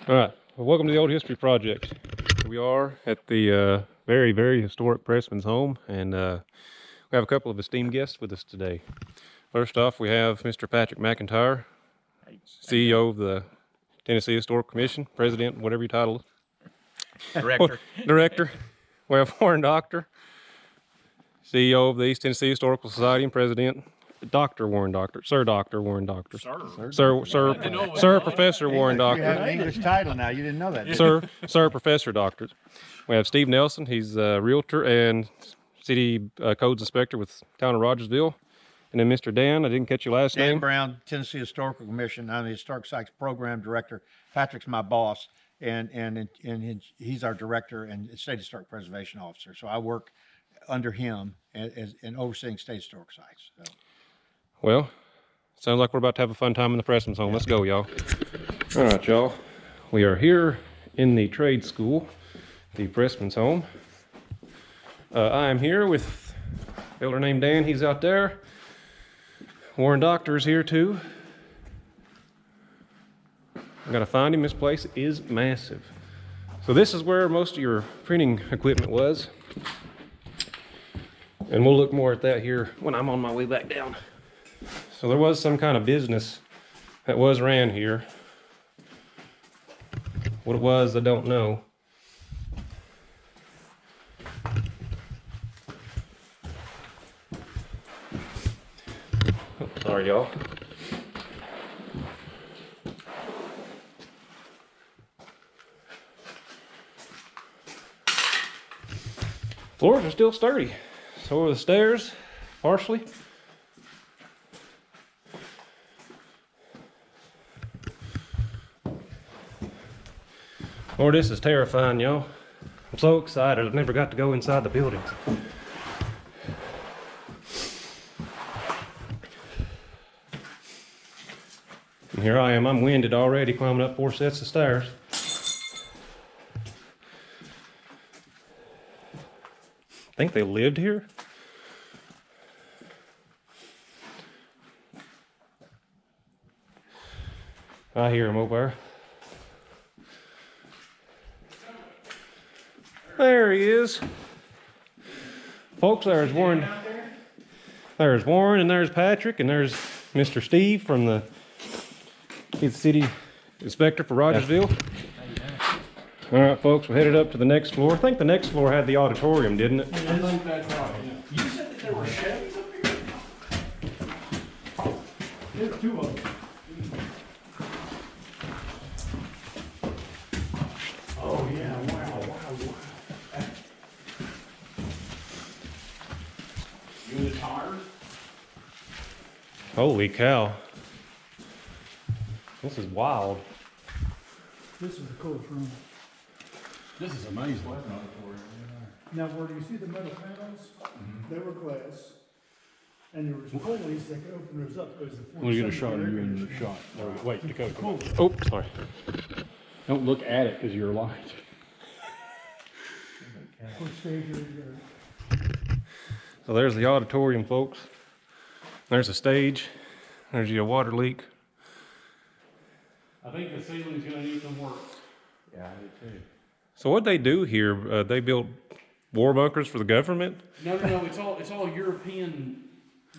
All right, well, welcome to the Old History Project. We are at the very, very historic Pressmens Home, and we have a couple of esteemed guests with us today. First off, we have Mr. Patrick McIntyre, CEO of the Tennessee Historical Commission, President, whatever your title is. Director. We have Warren Doctor, CEO of the East Tennessee Historical Society and President. Dr. Warren Doctor, Sir Dr. Warren Doctor. Sir Professor Warren Doctor. You have an English title now. You didn't know that, did you? Sir Professor Doctor. We have Steve Nelson. He's a realtor and city codes inspector with town of Rogersville. And then Mr. Dan, I didn't catch your last name. Dan Brown, Tennessee Historical Commission. I'm the Historic Sites Program Director. Patrick's my boss, and he's our director and State Historic Preservation Officer. So I work under him as overseeing state historic sites. So. Well, sounds like we're about to have a fun time in the Pressmens Home. Let's go, y'all. All right, y'all. We are here in the trade school, the Pressmens Home. I am here with a elder named Dan. He's out there. Warren Doctor is here too. I gotta find him. This place is massive. So this is where most of your printing equipment was. And we'll look more at that here when I'm on my way back down. So there was some kind of business that was ran here. What it was, I don't know. Oh, sorry, y'all. Floors are still sturdy. So are the stairs, partially. Lord, this is terrifying, y'all. I'm so excited. I've never got to go inside the buildings. And here I am. I'm winded already, climbing up 4 sets of stairs. Think they lived here? I hear him over there. There he is. Folks, there's Warren. There's Warren, and there's Patrick, and there's Mr. Steve from he's the city inspector for Rogersville. All right, folks, we're headed up to the next floor. I think the next floor had the auditorium, didn't it? I think that's right. You said that there were Chevys up here? There's 2 of them. Oh, yeah, wow. You in the tires? Holy cow. This is wild. This is the coolest room. This is amazing. Now, where do you see the metal panels? They were glass. And there was pulleys that could open those up. We'll get a shot of you in the shot. Wait, Dakota. Oh, sorry. Don't look at it because you're light. So there's the auditorium, folks. There's a stage. There's your water leak. I think the ceiling's going to need some work. Yeah, I do too. So what'd they do here? They built war bunkers for the government? No. It's all European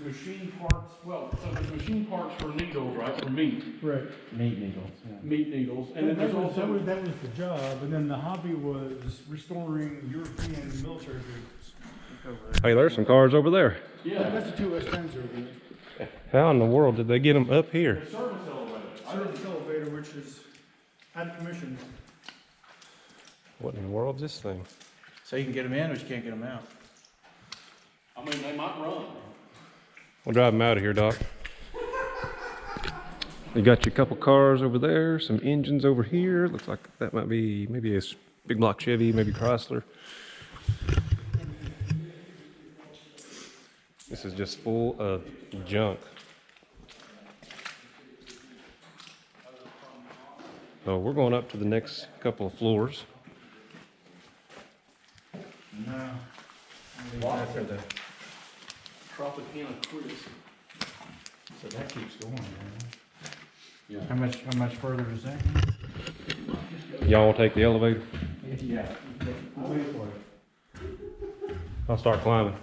machine parts. Well, so there's machine parts for needles, right? For meat. Right. Meat needles. Yeah. Meat needles. And then there's also. That was the job. And then the hobby was restoring European military vehicles. Hey, there's some cars over there. Yeah. That's the 2 West Ends over there. How in the world did they get them up here? The service elevator. Service elevator, which is out of commission. What in the world is this thing? So you can get them in, but you can't get them out. I mean, they might run. We'll drive them out of here, Doc. You got your couple cars over there, some engines over here. Looks like that might be maybe a big block Chevy, maybe Chrysler. This is just full of junk. So we're going up to the next couple of floors. No. After the Tropicana cruise. So that keeps going, man. Yeah. How much further is that? Y'all will take the elevator? Yeah. I'll wait for it. I'll start climbing.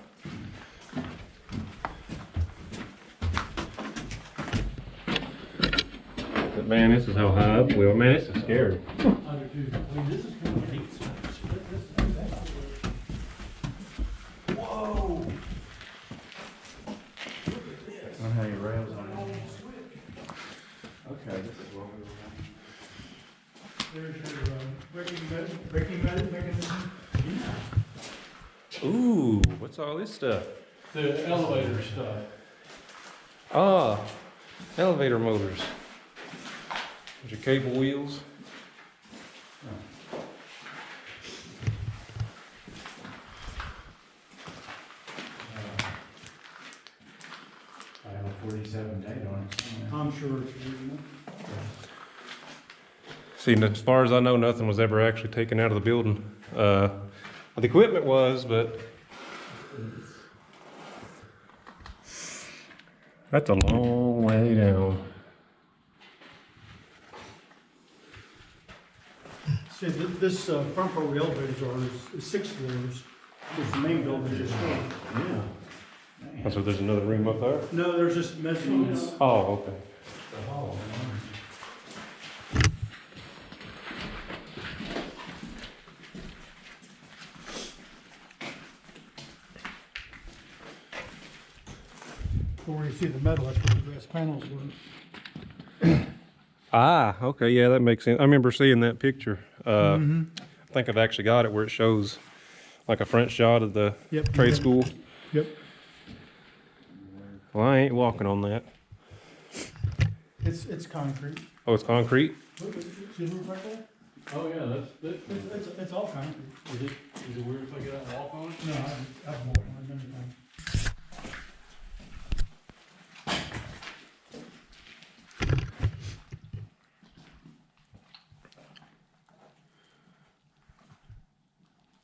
But man, this is how high up we are. Man, this is scary. I do too. I mean, this is kind of neat. Whoa! I don't have any rails on it. Okay, this is what we were There's your braking mechanism. Ooh, what's all this stuff? The elevator stuff. Ah, elevator motors. There's your cable wheels. I have a 47 date on it somewhere. I'm sure it's original. See, as far as I know, nothing was ever actually taken out of the building. The equipment was, but that's a long way down. See, this front part where the elevators are is 6 floors. There's the main building just four. Yeah. And so there's another room up there? No, there's just mezzanines. Oh, okay. The hall. Where you see the metal, that's where the brass panels were. Ah, okay, yeah, that makes sense. I remember seeing that picture. I think I've actually got it where it shows like a front shot of the Yep. trade school. Yep. Well, I ain't walking on that. It's concrete. Oh, it's concrete? Look, see the roof right there? Oh, yeah, that's, It's all concrete. is it weird if I get out and walk on it? No, I've walked on it many times.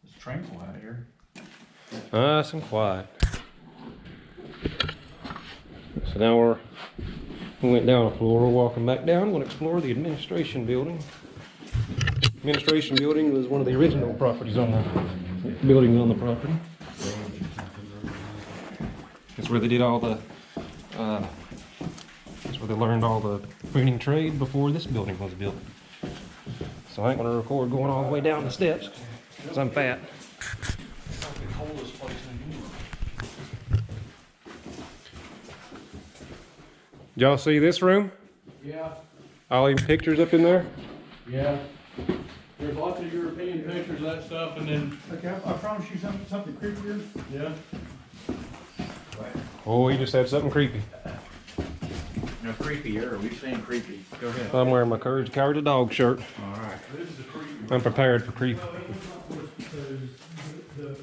It's tranquil out here. Nice and quiet. So now we went down a floor, we're walking back down, we'll explore the administration building. Administration building was one of the original properties on the buildings on the property. It's where they did all the, it's where they learned all the printing trade before this building was built. So I ain't gonna record going all the way down the steps, because I'm fat. It's like the coldest place in the universe. Did y'all see this room? Yeah, All these pictures up in there? yeah. There's lots of European pictures of that stuff, and then, Okay, I promise you something creepier. yeah. Oh, we just had something creepy. No, creepier. We've seen creepy. Go ahead. I'm wearing my Courage the Cowardly Dog shirt. All right. This is a creepy. I'm prepared for creep. Because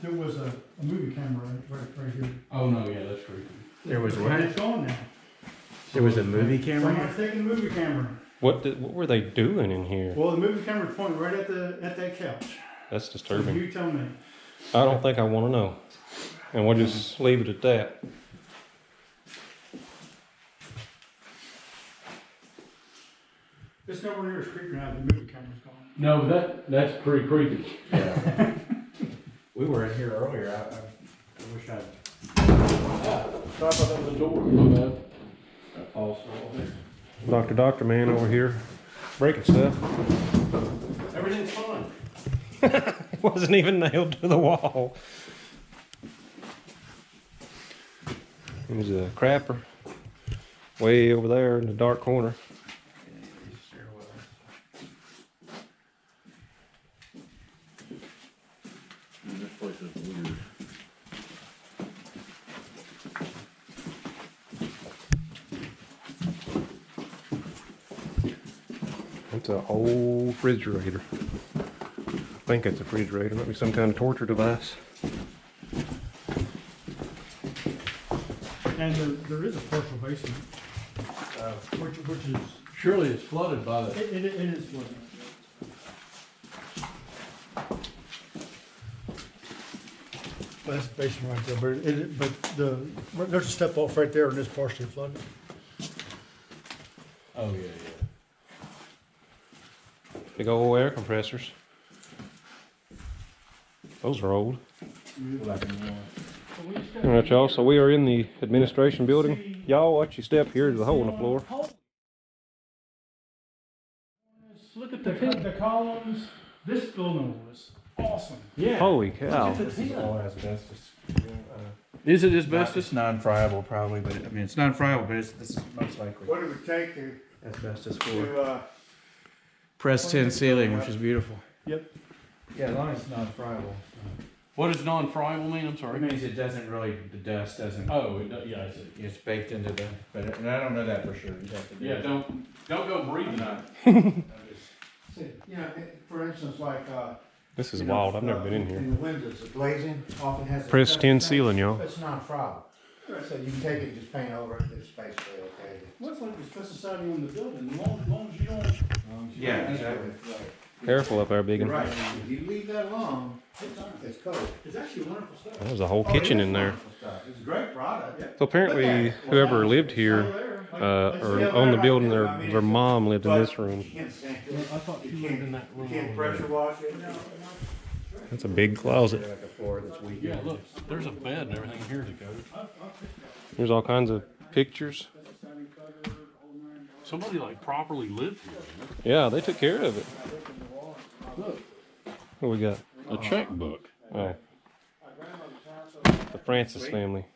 there was a movie camera right here. Oh, no, yeah, that's creepy. There was And what? it's gone now. There was a movie camera? Someone's taking the movie camera. What were they doing in here? Well, the movie camera's pointing right at that couch. That's So disturbing. you tell me. I don't think I want to know. And we'll just leave it at that. It's nowhere near as creepy now, the movie camera's gone. No, that's pretty creepy. Yeah. We were in here earlier. I wish I'd. So I thought that was a door. My bad. Also. Doctor man over here breaking stuff. Everything's fine. It wasn't even nailed to the wall. There's a crapper way over there in the dark corner. This place is weird. It's an old refrigerator. I think it's a refrigerator. Might be some kind of torture device. And there is a partial basement, which is, Surely it's flooded by the, it is flooded. But that's the basement right there, but there's a step off right there and it's partially flooded. oh, yeah, Big old air compressors. Those are old. All right, y'all. So we are in the administration building. Y'all, watch your step here. There's a hole in the floor. Look at the columns. This building was awesome. Yeah. Holy cow! This is all asbestos. Is it Asbestos, non-friable probably, but I mean it's non-friable, but this is most likely What it would take to, asbestos for to press tin ceiling, which is beautiful. Yep. Yeah, as long as it's non-friable. What does non-friable mean? I'm It sorry. means it doesn't really, the dust doesn't. Oh, it does, yeah, I see. It's baked into the, but and I don't know that for sure. You'd have to do Yeah, it. don't go breathing on it. you know, for instance, like, This is you know, wild. I've never been in here. In the windows, the glazing often has. Press tin ceiling, y'all. It's non-friable. So you can take it and just paint over it, it's basically okay. Looks like the specificity on the building, as long as you don't. Yeah, exactly. Careful up there, biggin. Right, if you leave that alone, it's cold. It's actually wonderful stuff. There's a whole kitchen in there. It's a great product. So apparently, whoever lived here, or owned the building, their mom lived in this room. You can't stand it. I thought you lived in that You room. can't pressure wash it. That's a big closet. Like a floor that's weak. Yeah, look, there's a bed and everything here to go. There's all kinds of pictures. Somebody like properly lived here. Yeah, they took care of it. Look, What we got? a checkbook. Oh, the Francis family.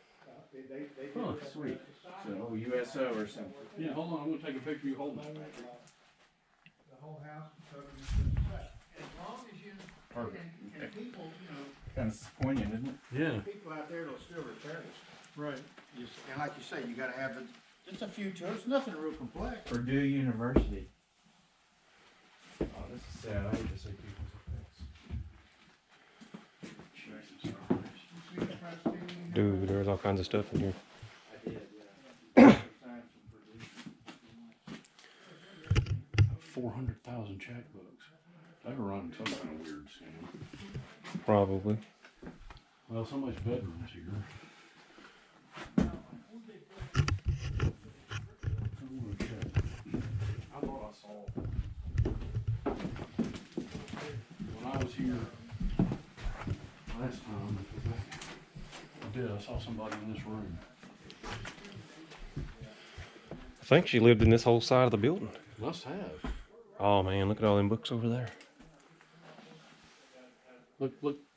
Oh, sweet. So USO or something. Yeah, hold on, I'm gonna take a picture of you holding that. The whole house is covered in stuff. As long as you, Perfect. and people, you know, Kind of poignant, isn't it? Yeah. people out there will still repair this. Right. And like you say, you gotta have just a few tools, nothing real complex. Purdue University. Oh, this is sad. I hate to see people's effects. Dude, there's all kinds of stuff in here. 400,000 checkbooks. They were running some kind of weird scam. Probably. Well, somebody's bedroom's here. I wanna check. I thought I saw, when I was here last time, I did, I saw somebody in this room. I think she lived in this whole side of the building. Must have. Oh man, look at all them books over there. Look,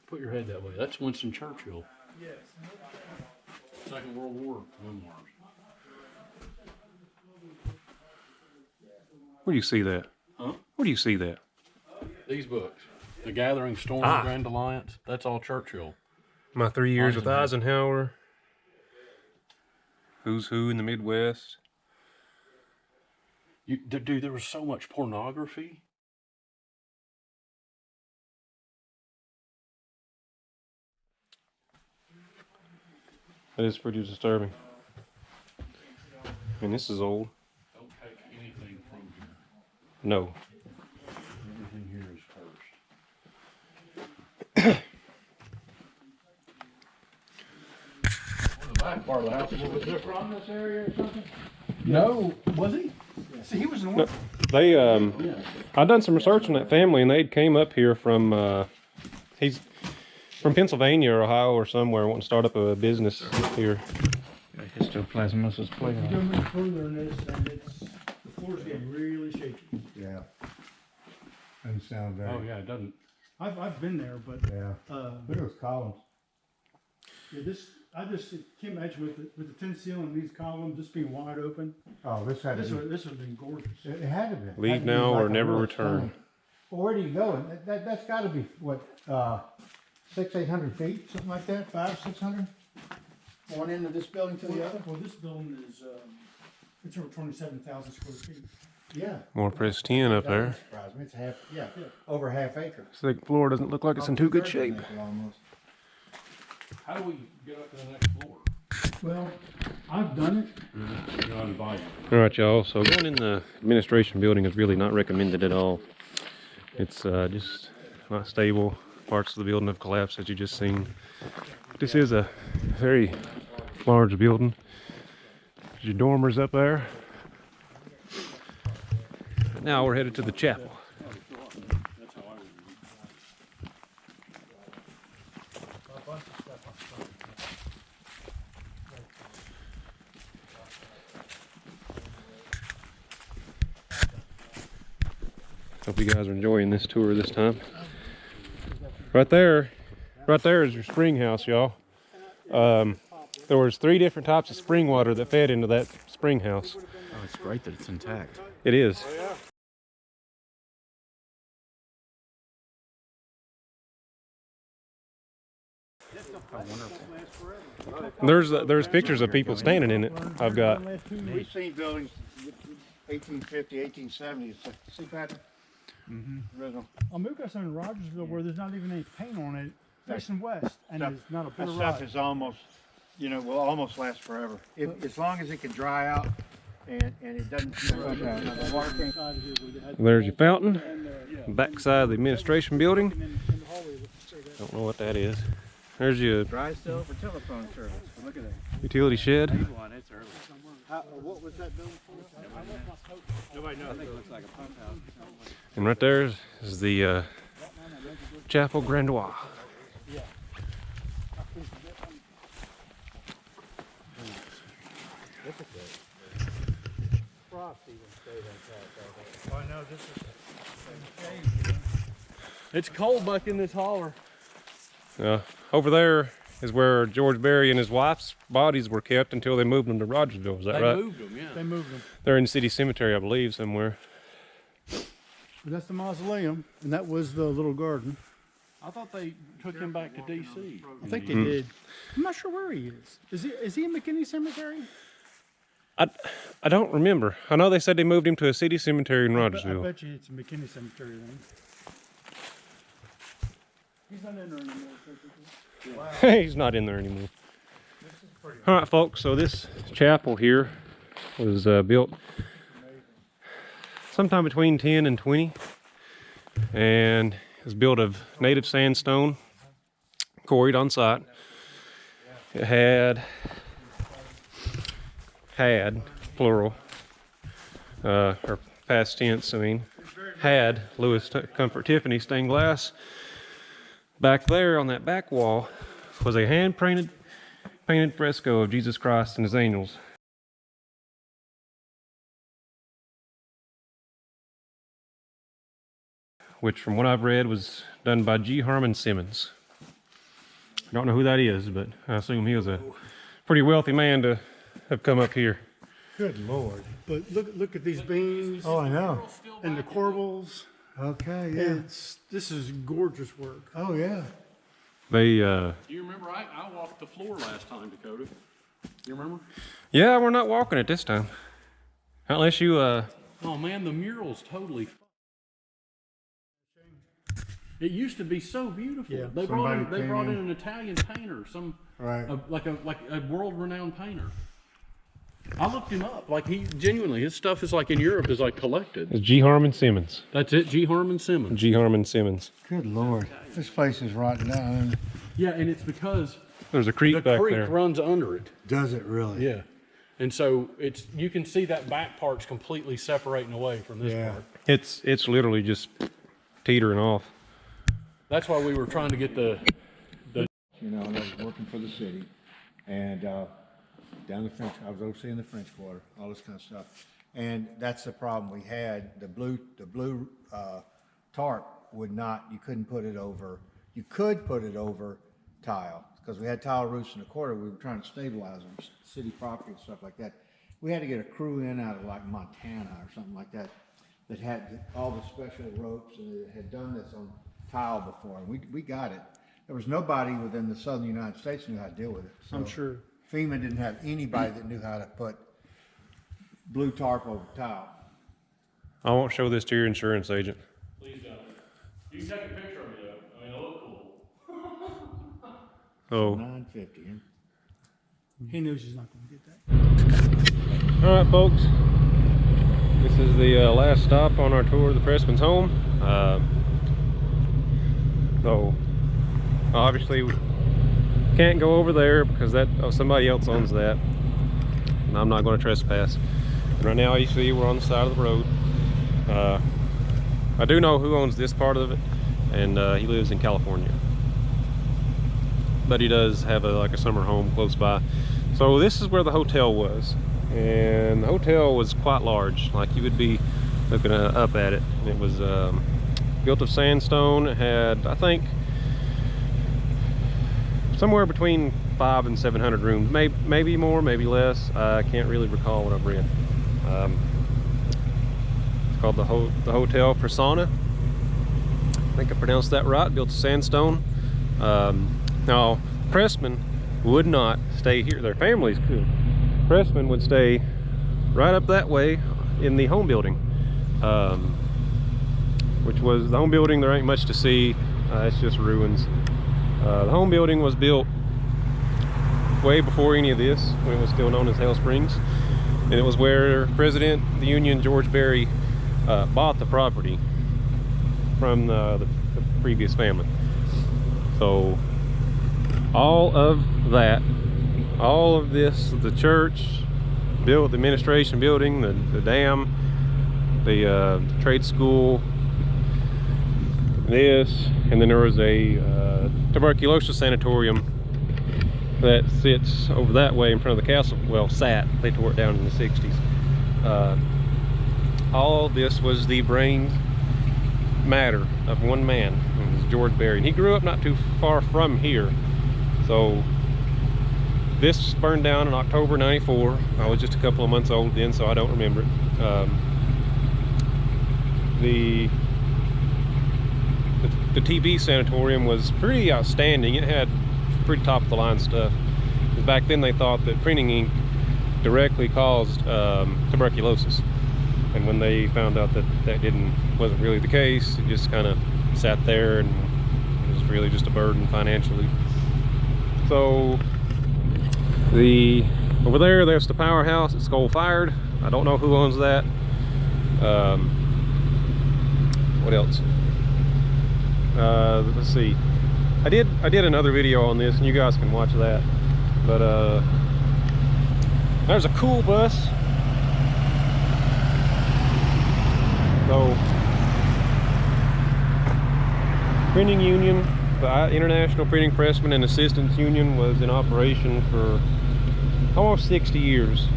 put your head that way. That's Winston Churchill. Yes. Second World War memoirs. Where do you see that? Huh? Where do you see that? These books. The Gathering Storm, Ah. Grand Alliance. That's all Churchill. My 3 years with Eisenhower. Eisenhower. Who's Who in the Midwest. Dude, there was so much pornography. That is pretty disturbing. I mean, this is old. Don't take anything from here. No. Everything here is cursed. The back part of the house is a little bit different. From this area or something? No, was he? See, he was in No, they Yeah. I done some research on that family, and they came up here from he's from Pennsylvania or Ohio or somewhere, wanting to start up a business here. Histoplasmosis You go much further in this, and the floor's getting really shaky. Yeah. Doesn't sound very. Oh yeah, it doesn't. I've been there, but, Yeah. Look at those columns. yeah, I just can't imagine with the tin ceiling and these columns just being wide open. Oh, this had to This be. would have been gorgeous. It had to be. Leave Had to be now like or a never real return. stone. Well, where do you go? That's got to be what 600-800 feet, something like that. 500-600. One end of this building to the other. Well, this building is, it's over 27,000 square feet. Yeah. More press 10 up there. Doesn't surprise me. It's half. Yeah. Over half acre. Second floor doesn't look like it's in too good shape. Almost. How do we get up to the next floor? Well, I've done it. You're not invited. All right, y'all. So going in the administration building is really not recommended at all. It's just not stable. Parts of the building have collapsed, as you just seen. This is a very large building. There's your dormers up there. Now we're headed to the chapel. Hope you guys are enjoying this tour this time. Right there is your spring house, y'all. There was 3 different types of spring water that fed into that spring house. Oh, it's great that it's intact. It is. There's pictures of people standing in it. I've got. We've seen buildings 1850, 1870. See, Patrick? Original. We've got some in Rogersville where there's not even any paint on it, facing west, and Stuff- it's not a bit That of stuff rot. is almost, will almost last forever. As long as it can dry out and it doesn't, the water can't. There's your fountain. Backside of the administration building. Don't know what that is. There's your Dry cell for telephone service. Look at that. utility shed. It's early. What was that building for? Nobody knows. I think it looks like a pump house. And right there is the Chapel Grandois. It's cold back in this holler. Over there is where George Berry and his wife's bodies were kept until they moved them to Rogersville. Is that They right? moved them, yeah. They moved them. They're in the city cemetery, I believe, somewhere. But that's the mausoleum, and that was the little garden. I thought they took him back to D.C. I think they did. I'm not sure where he is. Is he in McKinney Cemetery? I don't remember. I know they said they moved him to a city cemetery in I Rogersville. bet you it's McKinney Cemetery then. He's not in there anymore. He's not in there anymore. All right, folks. So this chapel here was built sometime between 10 and 20, and it was built of native sandstone, quarried on site. It had plural, or past tense. I mean, had Louis Comfort Tiffany stained glass. Back there on that back wall was a hand-painted fresco of Jesus Christ and his angels. Which, from what I've read, was done by G. Harmon Simmons. I don't know who that is, but I assume he was a pretty wealthy man to have come up here. Good Lord. But look at these beams. Oh, I know. And the corbels. Okay, yeah. This is gorgeous work. Oh, yeah. They, Do you remember? I walked the floor last time, Dakota. You remember? yeah, we're not walking it this time. Unless you, Oh man, the mural's totally. It used to be so beautiful. Yeah, They brought somebody in came in. an Italian painter, Right. like a world-renowned painter. I looked him up. Like he genuinely, his stuff is like in Europe is like collected. it's G. Harmon Simmons. That's it, G. Harmon Simmons. G. Harmon Simmons. Good Lord. This place is rotting down. Yeah, and it's because There's a creek the back creek there. runs under it. Does it really? Yeah, and so you can see that back part's completely separating away from this Yeah. part. It's literally just teetering off. That's why we were trying to get the. And I was working for the city, and down the French, I was overseeing the French Quarter, all this kind of stuff. And that's the problem we had. The blue tarp would not. You couldn't put it over. You could put it over tile because we had tile roofs in the quarter. We were trying to stabilize them, city property and stuff like that. We had to get a crew in out of like Montana or something like that that had all the special ropes and had done this on tile before. And we got it. There was nobody within the southern United States who knew how to deal with it. So I'm sure. FEMA didn't have anybody that knew how to put blue tarp over tile. I won't show this to your insurance agent. Please don't. You can take a picture of me though. I mean, it'll look cool. Oh, $9.50. He knows he's not going to get that. all right, folks. This is the last stop on our tour of the Pressmens Home. So obviously we can't go over there because somebody else owns that, and I'm not going to trespass. And right now you see we're on the side of the road. I do know who owns this part of it, and he lives in California. but he does have like a summer home close by. So this is where the hotel was, and the hotel was quite large. Like you would be looking up at it. It was built of sandstone. It had, I think, somewhere between 500 and 700 rooms, maybe more, maybe less. I can't really recall what I've read. It's called the Hotel Pressmens. I think I pronounced that right. Built of sandstone. Now, Pressmen would not stay here. Their families could. Pressmen would stay right up that way in the home building, which was the home building. There ain't much to see. It's just ruins. The home building was built way before any of this, when it was still known as Hale Springs, and it was where President of the Union George Berry bought the property from the previous family. So all of that, all of this, the church built, the administration building, the dam, the trade school, this, and then there was a tuberculosis sanatorium that sits over that way in front of the castle. Well, they tore it down in the 60s. All this was the brain matter of one man. It was George Berry, and he grew up not too far from here. So this burned down in October '94. I was just a couple of months old then, so I don't remember it. The TB sanatorium was pretty outstanding. It had pretty top of the line stuff. Because back then they thought that printing ink directly caused tuberculosis, and when they found out that wasn't really the case, it just kind of sat there and it was really just a burden financially. So over there's the powerhouse. It's coal fired. I don't know who owns that. What else? Let's see. I did another video on this, and you guys can watch that. But there's a cool bus. So printing union, the International Printing Pressmen and Assistants Union, was in operation for almost 60 years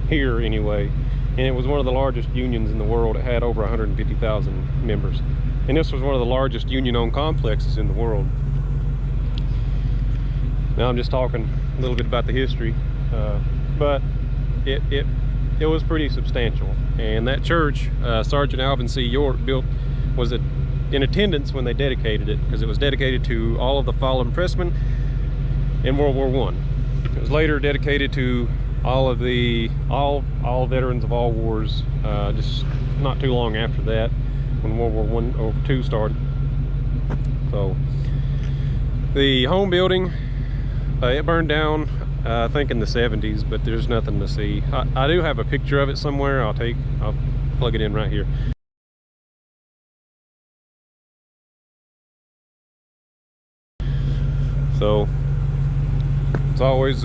here anyway, and it was one of the largest unions in the world. It had over 150,000 members. And this was one of the largest union-owned complexes in the world. Now I'm just talking a little bit about the history, but it was pretty substantial. And that church, Sergeant Alvin C. York was in attendance when they dedicated it, because it was dedicated to all of the fallen pressmen in World War I. It was later dedicated to all veterans of all wars, just not too long after that, when World War I or II started. So the home building, it burned down I think in the 70s, but there's nothing to see. I do have a picture of it somewhere. I'll plug it in right here. So it's always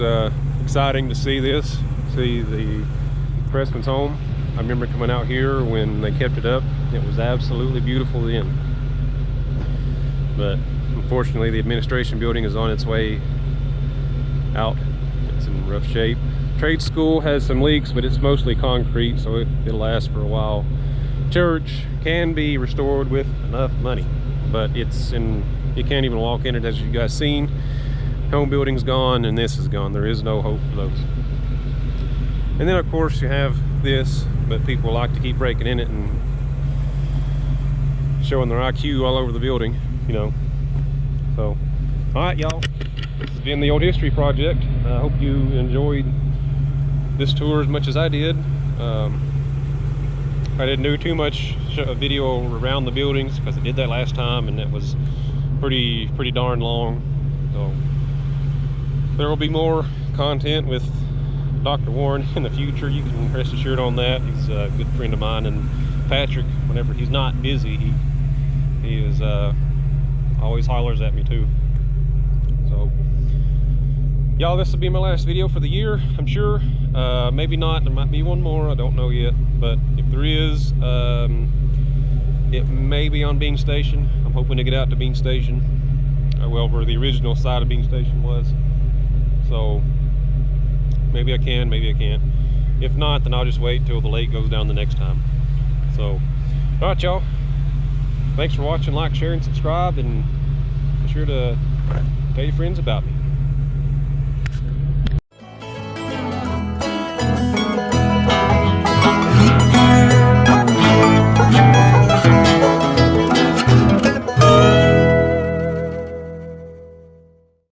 exciting to see the Pressmens Home. I remember coming out here when they kept it up. It was absolutely beautiful then. But unfortunately, the administration building is on its way out. It's in rough shape. Trade school has some leaks, but it's mostly concrete, so it'll last for a while. Church can be restored with enough money, but you can't even walk in it, as you guys seen. Home building's gone, and this is gone. There is no hope for those. And then of course you have this, but people like to keep breaking in it and showing their IQ all over the building, you know. So, all right, y'all. This has been the Old History Project. I hope you enjoyed this tour as much as I did. I didn't do too much video around the buildings because I did that last time, and it was pretty darn long. So there will be more content with Dr. Warren in the future. You can rest assured on that. He's a good friend of mine, and Patrick, whenever he's not busy, he is always hollers at me too. So y'all, this will be my last video for the year, I'm sure. Maybe not. There might be one more. I don't know yet, but if there is, it may be on Bean Station. I'm hoping to get out to Bean Station. well, where the original side of bean station was. So maybe I can, maybe I can't. If not, then I'll just wait till the lake goes down the next time. So, all right, y'all. Thanks for watching. Like, share, and subscribe, and be sure to tell your friends about me.